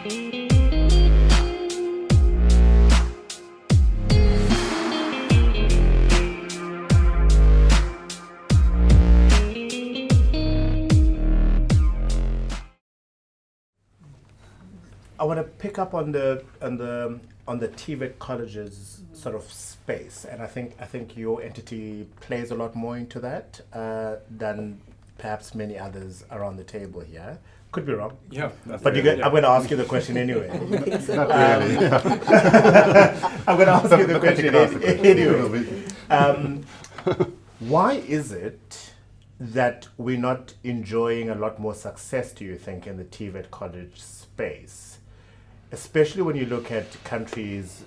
I want to pick up on the TVET College's sort of space, and I think your entity plays a lot more into that than perhaps many others around the table here. Could be wrong. Yeah, but I'm going to ask you the question anyway. Not really. I'm going to ask you the question anyway. Why is it that we're not enjoying a lot more success, do you think, in the TVET College space? Especially when you look at countries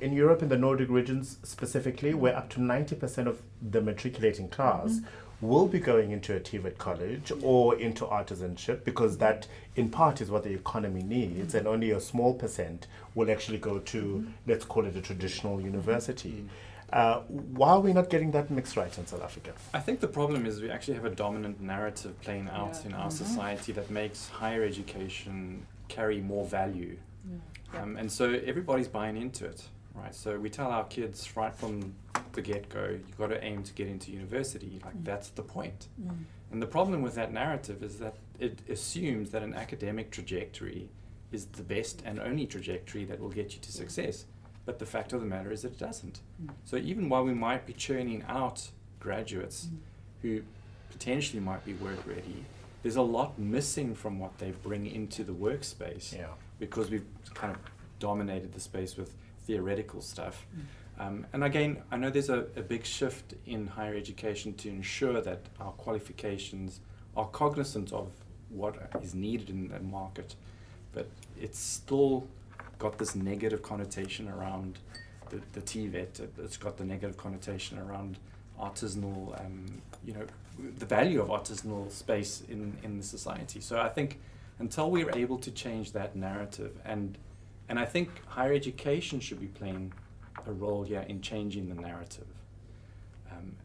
in Europe, in the Nordic regions specifically, where up to 90% of the matriculating class will be going into a TVET college or into artisanship, because that in part is what the economy needs, and only a small percent will actually go to, let's call it a traditional university. Why are we not getting that mix right in South Africa? I think the problem is we actually have a dominant narrative playing out in our society that makes higher education carry more value. And so everybody's buying into it, right? So we tell our kids right from the get-go, you've got to aim to get into university, like that's the point. And the problem with that narrative is that it assumes that an academic trajectory is the best and only trajectory that will get you to success. But the fact of the matter is that it doesn't. So even while we might be churning out graduates who potentially might be work ready, there's a lot missing from what they bring into the workspace, because we've kind of dominated the space with theoretical stuff. And again, I know there's a big shift in higher education to ensure that our qualifications are cognizant of what is needed in the market, but it's still got this negative connotation around the TVET. It's got the negative connotation around artisanal, the value of artisanal space in the society. So I think until we're able to change that narrative, and I think higher education should be playing a role here in changing the narrative.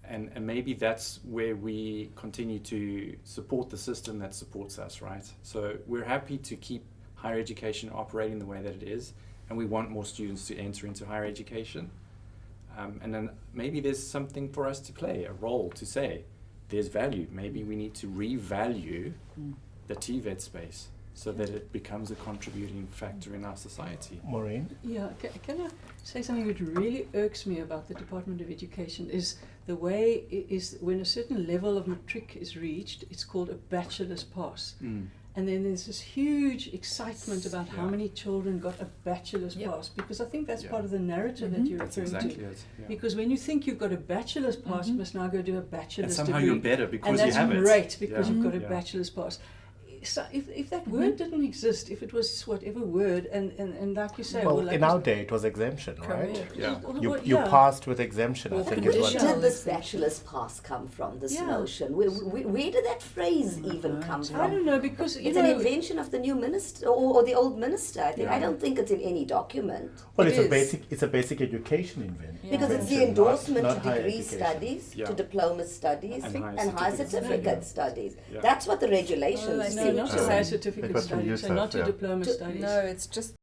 And maybe that's where we continue to support the system that supports us, right? So we're happy to keep higher education operating the way that it is, and we want more students to enter into higher education. And then maybe there's something for us to play, a role to say, there's value. Maybe we need to revalue the TVET space so that it becomes a contributing factor in our society. Maureen? Yeah, can I say something which really irks me about the Department of Education is the way it is when a certain level of matric is reached, it's called a bachelor's pass. And then there's this huge excitement about how many children got a bachelor's pass, because I think that's part of the narrative that you're referring exactly to. it. Yeah. Because when you think you've got a bachelor's pass, you must now go do a bachelor's And somehow degree. you're better because and you have it. that's great because you've got a Yeah. bachelor's pass. So if that word didn't exist, if it was whatever word, and like you say, Well, like in our day it was exemption, right? correct. Yeah. You passed with exemption, I think is Where what. did this bachelor's pass come from, this notion? Where did that phrase even come from? I don't know, because It's an invention of the new minister or the old minister. I think I don't think it's in any document. Well, it's a basic education invention. Because it's the not endorsement to higher degree education. studies, Yeah. to diploma studies, And and higher higher certificate certificate studies. That's what the regulations no, not to Oh. higher certificate That's what you studies, so said, not to yeah. diploma studies. No, it's just